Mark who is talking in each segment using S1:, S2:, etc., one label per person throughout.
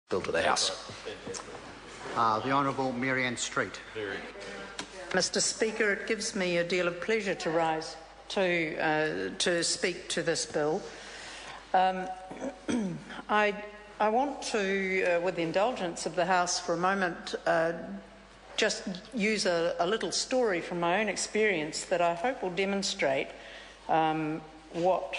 S1: Bill to the House.
S2: The Honourable Marianne Street.
S3: Mr. Speaker, it gives me a deal of pleasure to rise to speak to this bill. I want to, with the indulgence of the House for a moment, just use a little story from my own experience that I hope will demonstrate what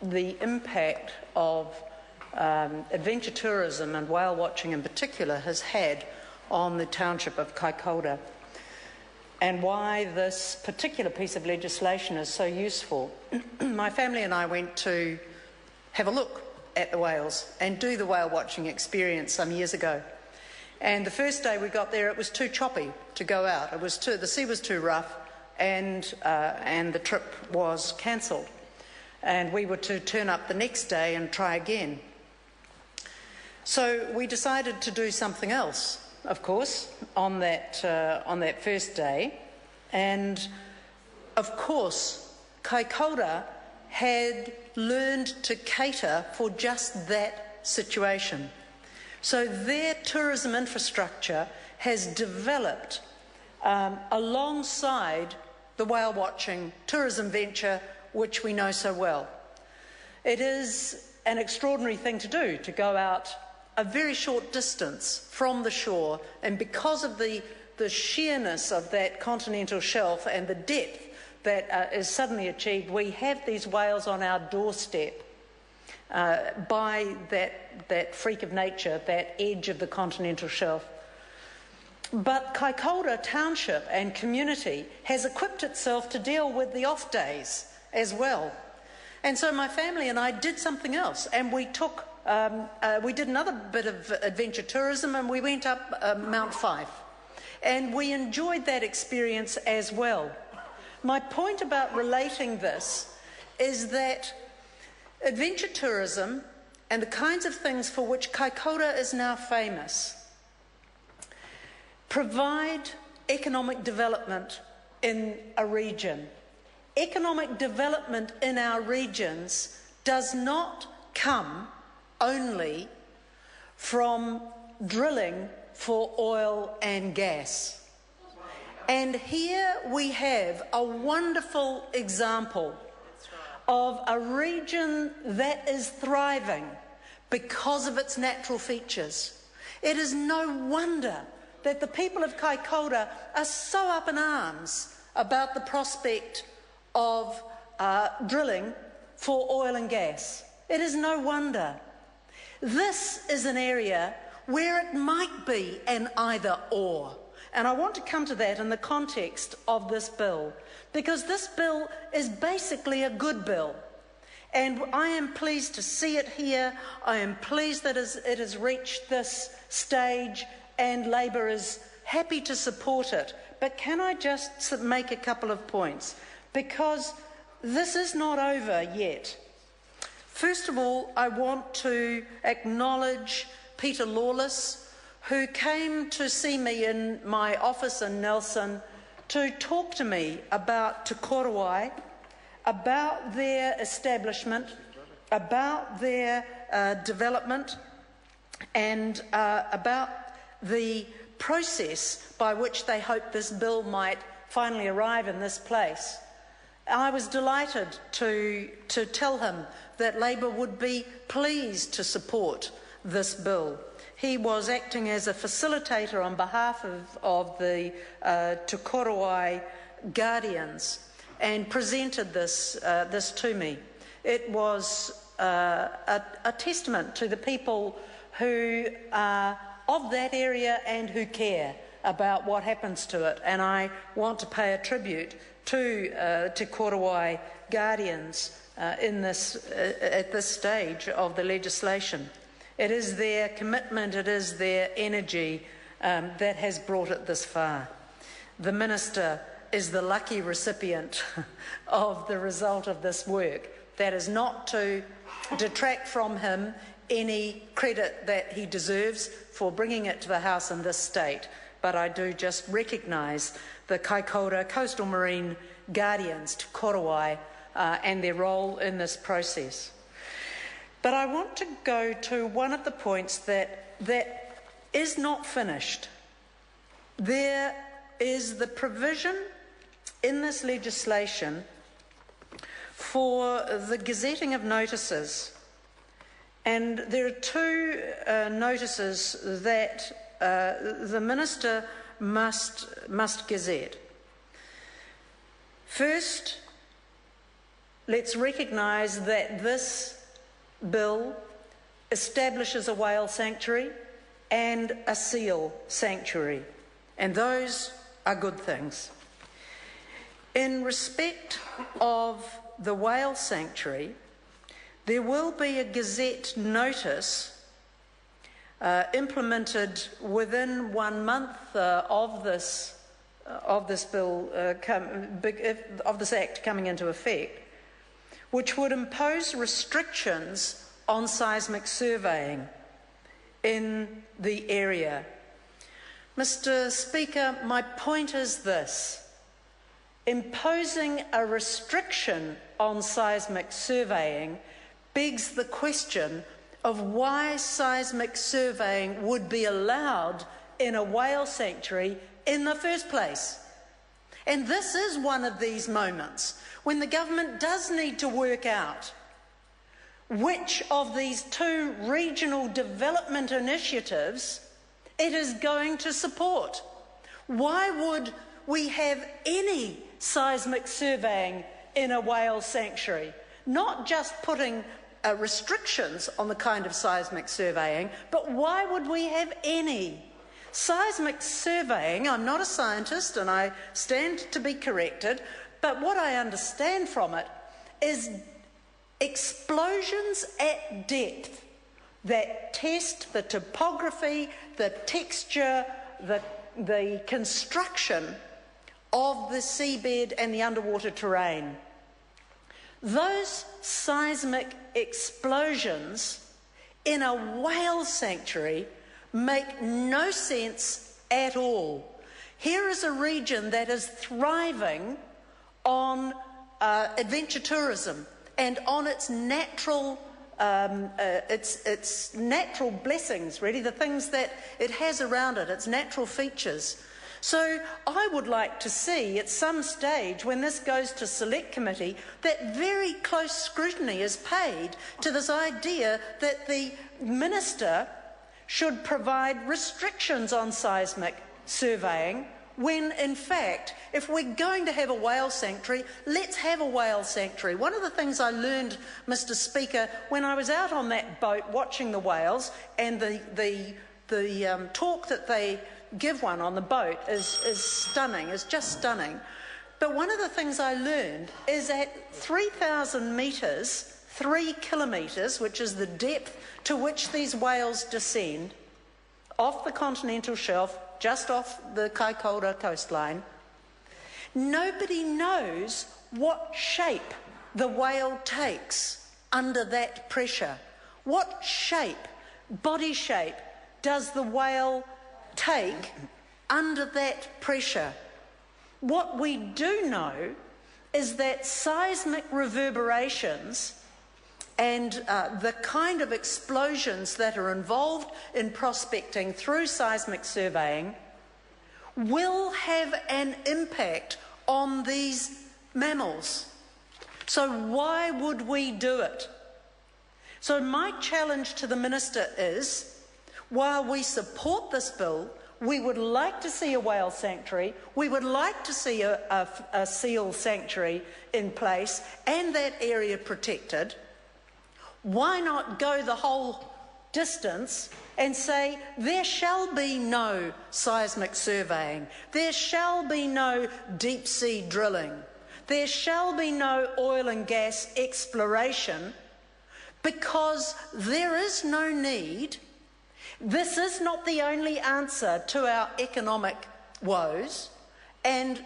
S3: the impact of adventure tourism and whale watching in particular has had on the township of Kaikoura, and why this particular piece of legislation is so useful. My family and I went to have a look at the whales and do the whale watching experience some years ago. And the first day we got there, it was too choppy to go out. The sea was too rough, and the trip was cancelled. And we were to turn up the next day and try again. So we decided to do something else, of course, on that first day. And of course, Kaikoura had learned to cater for just that situation. So their tourism infrastructure has developed alongside the whale watching tourism venture which we know so well. It is an extraordinary thing to do, to go out a very short distance from the shore, and because of the sheerness of that continental shelf and the depth that is suddenly achieved, we have these whales on our doorstep by that freak of nature, that edge of the continental shelf. But Kaikoura Township and community has equipped itself to deal with the off days as well. And so my family and I did something else, and we did another bit of adventure tourism, and we went up Mount Fife. And we enjoyed that experience as well. My point about relating this is that adventure tourism and the kinds of things for which Kaikoura is now famous provide economic development in a region. Economic development in our regions does not come only from drilling for oil and gas. And here we have a wonderful example of a region that is thriving because of its natural features. It is no wonder that the people of Kaikoura are so up in arms about the prospect of drilling for oil and gas. It is no wonder. This is an area where it might be an either-or. And I want to come to that in the context of this bill, because this bill is basically a good bill. And I am pleased to see it here. I am pleased that it has reached this stage, and Labor is happy to support it. But can I just make a couple of points? Because this is not over yet. First of all, I want to acknowledge Peter Lawless, who came to see me in my office in Nelson to talk to me about Te Korowai, about their establishment, about their development, and about the process by which they hoped this bill might finally arrive in this place. I was delighted to tell him that Labor would be pleased to support this bill. He was acting as a facilitator on behalf of the Te Korowai Guardians and presented this to me. It was a testament to the people who are of that area and who care about what happens to it, and I want to pay a tribute to Te Korowai Guardians at this stage of the legislation. It is their commitment, it is their energy that has brought it this far. The Minister is the lucky recipient of the result of this work. That is not to detract from him any credit that he deserves for bringing it to the House in this state, but I do just recognise the Kaikoura Coastal Marine Guardians, Te Korowai, and their role in this process. But I want to go to one of the points that that is not finished. There is the provision in this legislation for the gazetting of notices, and there are two notices that the Minister must gazette. First, let's recognise that this bill establishes a whale sanctuary and a seal sanctuary, and those are good things. In respect of the whale sanctuary, there will be a gazette notice implemented within 1 month of this bill, of this act coming into effect, which would impose restrictions on seismic surveying in the area. Mr. Speaker, my point is this. Imposing a restriction on seismic surveying begs the question of why seismic surveying would be allowed in a whale sanctuary in the first place. And this is one of these moments when the government does need to work out which of these two regional development initiatives it is going to support. Why would we have any seismic surveying in a whale sanctuary? Not just putting restrictions on the kind of seismic surveying, but why would we have any? Seismic surveying, I'm not a scientist and I stand to be corrected, but what I understand from it is explosions at depth that test the topography, the texture, the construction of the seabed and the underwater terrain. Those seismic explosions in a whale sanctuary make no sense at all. Here is a region that is thriving on adventure tourism and on its natural blessings, really, the things that it has around it, its natural features. So I would like to see at some stage, when this goes to Select Committee, that very close scrutiny is paid to this idea that the Minister should provide restrictions on seismic surveying, when in fact, if we're going to have a whale sanctuary, let's have a whale sanctuary. One of the things I learned, Mr. Speaker, when I was out on that boat watching the whales, and the talk that they give one on the boat is stunning, is just stunning. But one of the things I learned is at 3,000 metres, 3 kilometres, which is the depth to which these whales descend, off the continental shelf, just off the Kaikoura coastline, nobody knows what shape the whale takes under that pressure. What shape, body shape, does the whale take under that pressure? What we do know is that seismic reverberations and the kind of explosions that are involved in prospecting through seismic surveying will have an impact on these mammals. So why would we do it? So my challenge to the Minister is, while we support this bill, we would like to see a whale sanctuary, we would like to see a seal sanctuary in place and that area protected. Why not go the whole distance and say there shall be no seismic surveying, there shall be no deep sea drilling, there shall be no oil and gas exploration, because there is no need. This is not the only answer to our economic woes, and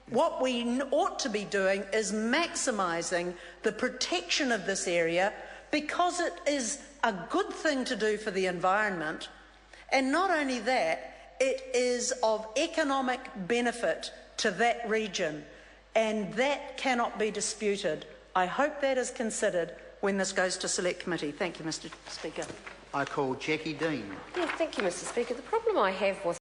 S3: what we ought to be doing is maximising the protection of this area, because it is a good thing to do for the environment, and not only that, it is of economic benefit to that region, and that cannot be disputed. I hope that is considered when this goes to Select Committee. Thank you, Mr. Speaker.
S2: I call Jackie Dean.
S1: Yeah, thank you, Mr. Speaker. The problem I have with